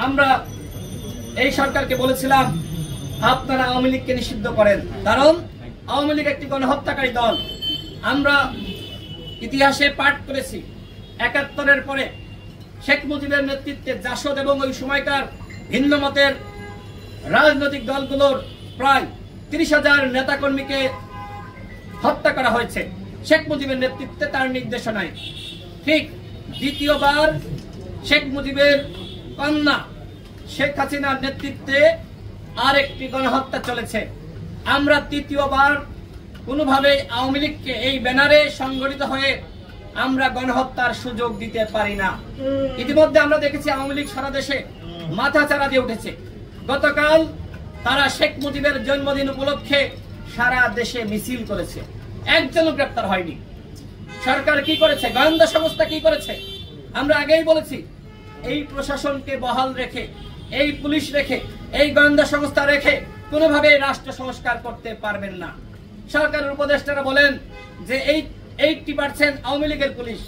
আমরা এই সরকারকে বলেছিলাম আপনারা আওয়ামী লীগকে নিষিদ্ধ করেন, কারণ আওয়ামী লীগ একটি গণহত্যাকারী দল। আমরা ইতিহাসে পাঠ করেছি ৭১-এর পরে শেখ মুজিবের নেতৃত্বে জাসদ এবং ওই সময়কার ভিন্ন মতের রাজনৈতিক দলগুলোর প্রায় ৩০,০০০ নেতাকর্মীকে হত্যা করা হয়েছে শেখ মুজিবের নেতৃত্বে, তার নির্দেশনায়। ঠিক দ্বিতীয়বার শেখ মুজিবের কন্যা শেখ হাসিনার নেতৃত্বে আরেকটি গণহত্যা চলেছে। আমরা তৃতীয়বার কোনোভাবে আওয়ামী লীগকে এই ব্যানারে সংগঠিত হয়ে আমরা গণহত্যার সুযোগ দিতে পারি না। ইতিমধ্যে আমরা দেখেছি আওয়ামী লীগ সারা দেশে মাথাচাড়া দিয়ে উঠেছে। গতকাল তারা শেখ মুজিবের জন্মদিন উপলক্ষে সারা দেশে মিছিল করেছে, একজনও গ্রেপ্তার হয়নি। সরকার কি করেছে? গোয়েন্দা সংস্থা কি করেছে? আমরা আগেই বলেছি এই প্রশাসনকে বহাল রেখে, এই পুলিশ রেখে, এই গোয়েন্দা সংস্থা রেখে কোনোভাবে রাষ্ট্র সংস্কার করতে পারবেন না। সরকারের উপদেষ্টারা বলেন যে এই 80% আওয়ামী লীগের পুলিশ।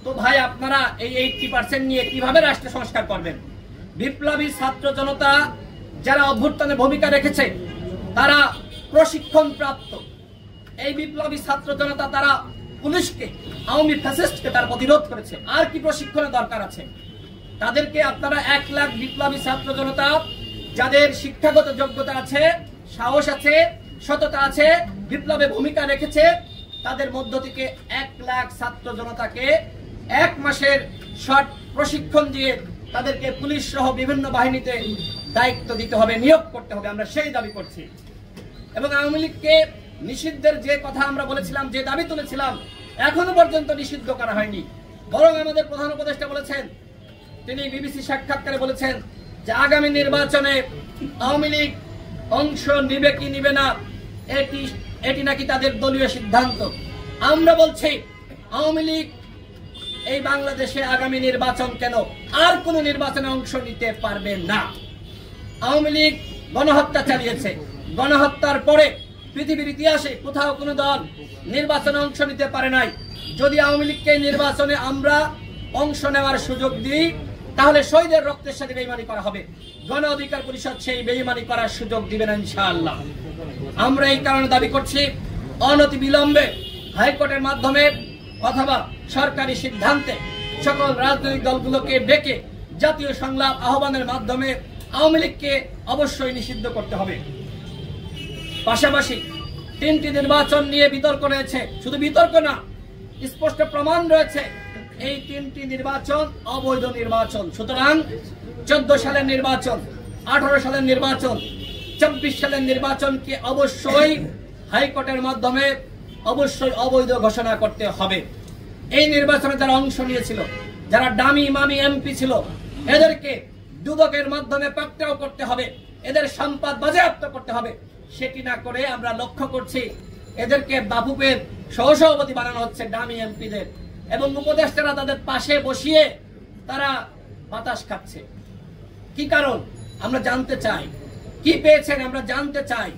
তো ভাই, আপনারা এই 80% নিয়ে কিভাবে রাষ্ট্র সংস্কার করবেন? বিপ্লবী ছাত্র জনতা যারা অভ্যুত্থানে ভূমিকা রেখেছে তারা প্রশিক্ষণ প্রাপ্ত। এই বিপ্লবী ছাত্র জনতা তারা পুলিশকে, আওয়ামী ফ্যাসিস্টকে তারা প্রতিরোধ করেছে। আর কি প্রশিক্ষণের দরকার আছে? তাদেরকে আপনারা 1 লাখ বিপ্লবী ছাত্র জনতা যাদের শিক্ষাগত যোগ্যতা আছে, সাহস আছে, সততা আছে, বিপ্লবে ভূমিকা রেখেছে, তাদের মধ্য থেকে 1 লাখ ছাত্র জনতাকে 1 মাসের শর্ট প্রশিক্ষণ দিয়ে তাদেরকে পুলিশ সহ বিভিন্ন বাহিনীতে দায়িত্ব দিতে হবে, নিয়োগ করতে হবে। আমরা সেই দাবি করছি। এবং আওয়ামী লীগকে নিষিদ্ধের যে কথা আমরা বলেছিলাম, যে দাবি তুলেছিলাম, এখনো পর্যন্ত নিষিদ্ধ করা হয়নি। বরং আমাদের প্রধান উপদেষ্টা বলেছেন, তিনি বিবিসি সাক্ষাৎকারে বলেছেন যে আগামী নির্বাচনে আওয়ামী লীগ অংশ নিবে কি নিবে না এটি নাকি তাদের দলীয় সিদ্ধান্ত। আমরা বলছি আওয়ামী লীগ এই বাংলাদেশে আগামী নির্বাচন কেন, আর কোন নির্বাচনে অংশ নিতে পারবে না। আওয়ামী লীগ গণহত্যা চালিয়েছে। গণহত্যার পরে পৃথিবীর ইতিহাসে কোথাও কোনো দল নির্বাচনে অংশ নিতে পারে নাই। যদি আওয়ামী লীগকে নির্বাচনে আমরা অংশ নেওয়ার সুযোগ দিই, তাহলে শহীদের রক্তের সাথে বেঈমানি করা হবে। গণ অধিকার পরিষদ সেই বেঈমানি করার সুযোগ দিবে না ইনশাআল্লাহ। আমরা এই কারণে দাবি করছি, অনতি বিলম্বে হাইকোর্টের মাধ্যমে অথবা সরকারি সিদ্ধান্তে সকল রাজনৈতিক দলগুলোকে ডেকে জাতীয় সংলাপ আহ্বানের মাধ্যমে আওয়ামী লীগকে অবশ্যই নিষিদ্ধ করতে হবে। পাশাপাশি 3টি নির্বাচন নিয়ে বিতর্ক রয়েছে। শুধু বিতর্ক না, স্পষ্ট প্রমাণ রয়েছে এই 3টি নির্বাচন অবৈধ নির্বাচন। সুতরাং 14 সালের নির্বাচন, 18 সালের নির্বাচন, 24 সালের নির্বাচনকে অবশ্যই হাইকোর্টের মাধ্যমে অবশ্যই অবৈধ ঘোষণা করতে হবে। এই নির্বাচনে যারা অংশ নিয়েছিল, যারা ডামি মামি এমপি ছিল, এদেরকে দুদকের মাধ্যমে পাকড়াও করতে হবে, এদের সম্পদ বাজেয়াপ্ত করতে হবে। সেটি না করে আমরা লক্ষ্য করছি এদেরকে বাফুফের সহসভাপতি বানানো হচ্ছে ডামি এমপিদের, এবং উপদেষ্টারা তাদের পাশে বসিয়ে তারা বাতাস খাচ্ছে। কি কারণ আমরা জানতে চাই, কি পেয়েছেন আমরা জানতে চাই।